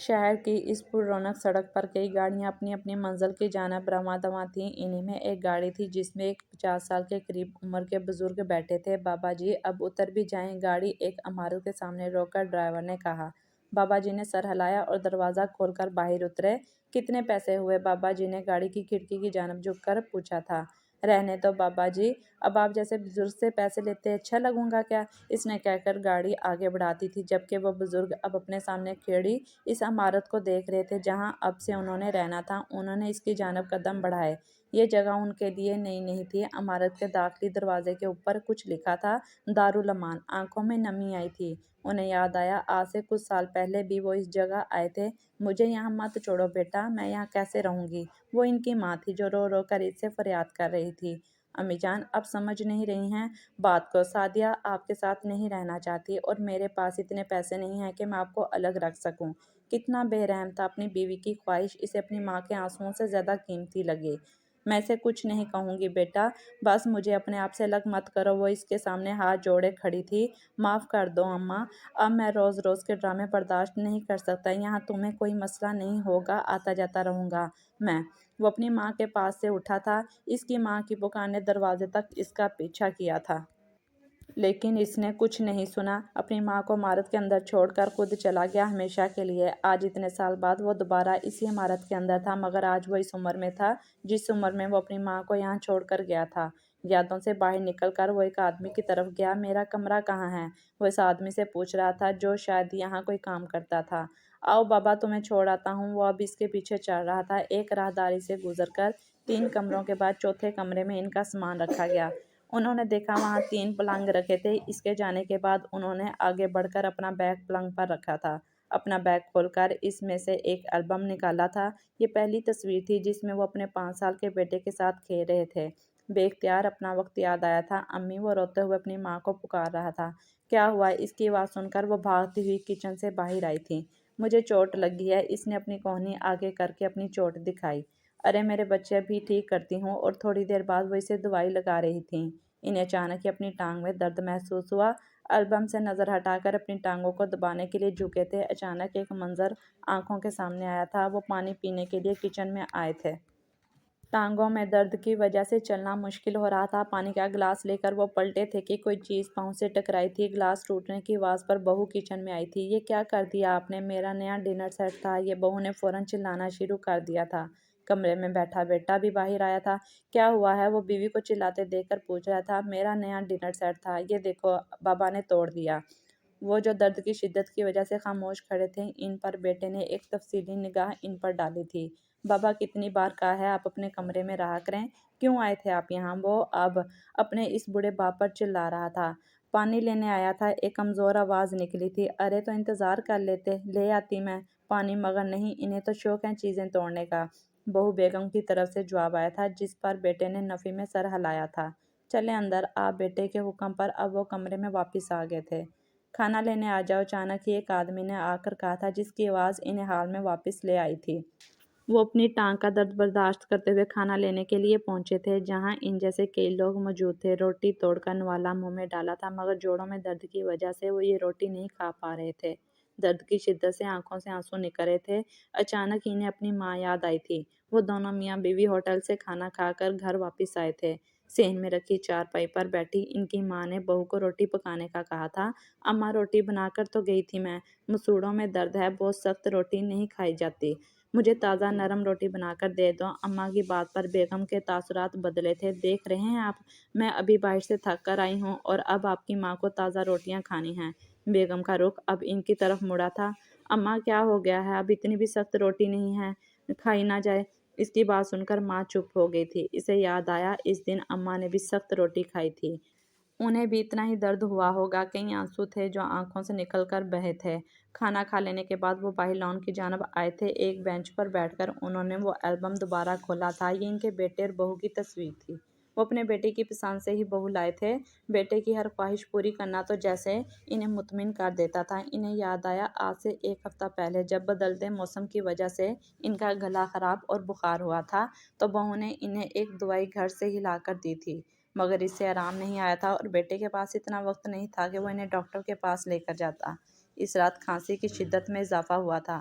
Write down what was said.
شہر کی اس پر رونق سڑک پر کئی گاڑیاں اپنی اپنی منزل کی جانب رواں دواں تھیں۔ انہی میں ایک گاڑی تھی جس میں ایک 50 سال کے قریب عمر کے بزرگ بیٹھے تھے۔ بابا جی اب اتر بھی جائیں۔ گاڑی ایک عمارت کے سامنے روک کر ڈرائیور نے کہا۔ بابا جی نے سر ہلایا اور دروازہ کھول کر باہر اترے۔ کتنے پیسے ہوئے؟ بابا جی نے گاڑی کی کھڑکی کی جانب جھک کر پوچھا تھا۔ رہنے دو بابا جی، اب آپ جیسے بزرگ سے پیسے لیتے اچھا لگوں گا کیا؟ اس نے کہہ کر گاڑی آگے بڑھاتی تھی، جبکہ وہ بزرگ اب اپنے سامنے کھڑی اس عمارت کو دیکھ رہے تھے جہاں اب سے انہوں نے رہنا تھا۔ انہوں نے اس کی جانب قدم بڑھائے۔ یہ جگہ ان کے لیے نئی نہیں تھی۔ عمارت کے داخلی دروازے کے اوپر کچھ لکھا تھا، دارالامان۔ آنکھوں میں نمی آئی تھی۔ انہیں یاد آیا آج سے کچھ سال پہلے بھی وہ اس جگہ آئے تھے۔ مجھے یہاں مت چھوڑو بیٹا، میں یہاں کیسے رہوں گی؟ وہ ان کی ماں تھی جو رو رو کر اس سے فریاد کر رہی تھی۔ امی جان اب سمجھ نہیں رہی ہیں بات کو؟ سعدیہ آپ کے ساتھ نہیں رہنا چاہتی اور میرے پاس اتنے پیسے نہیں ہیں کہ میں آپ کو الگ رکھ سکوں۔ کتنا بے رحم تھا۔ اپنی بیوی کی خواہش اسے اپنی ماں کے آنسوؤں سے زیادہ قیمتی لگی۔ میں اسے کچھ نہیں کہوں گی بیٹا، بس مجھے اپنے آپ سے الگ مت کرو۔ وہ اس کے سامنے ہاتھ جوڑے کھڑی تھی۔ معاف کر دو اماں، اب میں روز روز کے ڈرامے برداشت نہیں کر سکتا۔ یہاں تمہیں کوئی مسئلہ نہیں ہوگا، آتا جاتا رہوں گا میں۔ وہ اپنی ماں کے پاس سے اٹھا تھا۔ اس کی ماں کی پکار نے دروازے تک اس کا پیچھا کیا تھا، لیکن اس نے کچھ نہیں سنا۔ اپنی ماں کو عمارت کے اندر چھوڑ کر خود چلا گیا ہمیشہ کے لیے۔ آج اتنے سال بعد وہ دوبارہ اسی عمارت کے اندر تھا، مگر آج وہ اس عمر میں تھا جس عمر میں وہ اپنی ماں کو یہاں چھوڑ کر گیا تھا۔ یادوں سے باہر نکل کر وہ ایک آدمی کی طرف گیا۔ میرا کمرہ کہاں ہے؟ وہ اس آدمی سے پوچھ رہا تھا جو شاید یہاں کوئی کام کرتا تھا۔ آؤ بابا تمہیں چھوڑ آتا ہوں۔ وہ اب اس کے پیچھے چل رہا تھا۔ ایک راہداری سے گزر کر 3 کمروں کے بعد چوتھے کمرے میں ان کا سامان رکھا گیا۔ انہوں نے دیکھا وہاں 3 پلنگ رکھے تھے۔ اس کے جانے کے بعد انہوں نے آگے بڑھ کر اپنا بیگ پلنگ پر رکھا تھا۔ اپنا بیگ کھول کر اس میں سے ایک البم نکالا تھا۔ یہ پہلی تصویر تھی جس میں وہ اپنے 5 سال کے بیٹے کے ساتھ کھیل رہے تھے۔ بے اختیار اپنا وقت یاد آیا تھا۔ امی، وہ روتے ہوئے اپنی ماں کو پکار رہا تھا۔ کیا ہوا؟ اس کی آواز سن کر وہ بھاگتی ہوئی کچن سے باہر آئی تھی۔ مجھے چوٹ لگی ہے۔ اس نے اپنی کہنی آگے کر کے اپنی چوٹ دکھائی۔ ارے میرے بچے، ابھی ٹھیک کرتی ہوں۔ اور تھوڑی دیر بعد وہ اسے دوائی لگا رہی تھیں۔ انہیں اچانک ہی اپنی ٹانگ میں درد محسوس ہوا۔ البم سے نظر ہٹا کر اپنی ٹانگوں کو دبانے کے لیے جھکے تھے۔ اچانک ایک منظر آنکھوں کے سامنے آیا تھا۔ وہ پانی پینے کے لیے کچن میں آئے تھے۔ ٹانگوں میں درد کی وجہ سے چلنا مشکل ہو رہا تھا۔ پانی کا گلاس لے کر وہ پلٹے تھے کہ کوئی چیز پاؤں سے ٹکرائی تھی۔ گلاس ٹوٹنے کی آواز پر بہو کچن میں آئی تھی۔ یہ کیا کر دیا آپ نے؟ میرا نیا ڈنر سیٹ تھا۔ یہ بہو نے فوراً چلانا شروع کر دیا تھا۔ کمرے میں بیٹھا بیٹا بھی باہر آیا تھا۔ کیا ہوا ہے؟ وہ بیوی کو چلاتے دیکھ کر پوچھ رہا تھا۔ میرا نیا ڈنر سیٹ تھا، یہ دیکھو بابا نے توڑ دیا۔ وہ جو درد کی شدت کی وجہ سے خاموش کھڑے تھے، ان پر بیٹے نے ایک تفصیلی نگاہ ان پر ڈالی تھی۔ بابا کتنی بار کہا ہے آپ اپنے کمرے میں رہا کریں، کیوں آئے تھے آپ یہاں؟ وہ اب اپنے اس بوڑھے باپ پر چلا رہا تھا۔ پانی لینے آیا تھا، ایک کمزور آواز نکلی تھی۔ ارے تو انتظار کر لیتے، لے آتی میں پانی، مگر نہیں، انہیں تو شوق ہے چیزیں توڑنے کا۔ بہو بیگم کی طرف سے جواب آیا تھا، جس پر بیٹے نے نفی میں سر ہلایا تھا۔ چلیں اندر آپ۔ بیٹے کے حکم پر اب وہ کمرے میں واپس آ گئے تھے۔ کھانا لینے آ جاؤ، اچانک ہی ایک آدمی نے آ کر کہا تھا، جس کی آواز انہیں حال میں واپس لے آئی تھی۔ وہ اپنی ٹانگ کا درد برداشت کرتے ہوئے کھانا لینے کے لیے پہنچے تھے، جہاں ان جیسے کئی لوگ موجود تھے۔ روٹی توڑ کر نوالا منہ میں ڈالا تھا، مگر جوڑوں میں درد کی وجہ سے وہ یہ روٹی نہیں کھا پا رہے تھے۔ درد کی شدت سے آنکھوں سے آنسو نکل رہے تھے۔ اچانک انہیں اپنی ماں یاد آئی تھی۔ وہ دونوں میاں بیوی ہوٹل سے کھانا کھا کر گھر واپس آئے تھے۔ صحن میں رکھی چارپائی پر بیٹھی ان کی ماں نے بہو کو روٹی پکانے کا کہا تھا۔ اماں روٹی بنا کر تو گئی تھی میں، مسوڑھوں میں درد ہے، بہت سخت روٹی نہیں کھائی جاتی، مجھے تازہ نرم روٹی بنا کر دے دو۔ اماں کی بات پر بیگم کے تاثرات بدلے تھے۔ دیکھ رہے ہیں آپ، میں ابھی باہر سے تھک کر آئی ہوں اور اب آپ کی ماں کو تازہ روٹیاں کھانی ہیں۔ بیگم کا رخ اب ان کی طرف مڑا تھا۔ اماں کیا ہو گیا ہے؟ اب اتنی بھی سخت روٹی نہیں ہے، کھائی نہ جائے۔ اس کی بات سن کر ماں چپ ہو گئی تھی۔ اسے یاد آیا اس دن اماں نے بھی سخت روٹی کھائی تھی۔ انہیں بھی اتنا ہی درد ہوا ہوگا۔ کئی آنسو تھے جو آنکھوں سے نکل کر بہے تھے۔ کھانا کھا لینے کے بعد وہ باہر لان کی جانب آئے تھے۔ ایک بینچ پر بیٹھ کر انہوں نے وہ البم دوبارہ کھولا تھا۔ یہ ان کے بیٹے اور بہو کی تصویر تھی۔ وہ اپنے بیٹے کی پسند سے ہی بہو لائے تھے۔ بیٹے کی ہر خواہش پوری کرنا تو جیسے انہیں مطمئن کر دیتا تھا۔ انہیں یاد آیا آج سے 1 ہفتہ پہلے جب بدلتے موسم کی وجہ سے ان کا گلا خراب اور بخار ہوا تھا، تو بہو نے انہیں ایک دوائی گھر سے ہی لا کر دی تھی، مگر اس سے آرام نہیں آیا تھا اور بیٹے کے پاس اتنا وقت نہیں تھا کہ وہ انہیں ڈاکٹر کے پاس لے کر جاتا۔ اس رات کھانسی کی شدت میں اضافہ ہوا تھا۔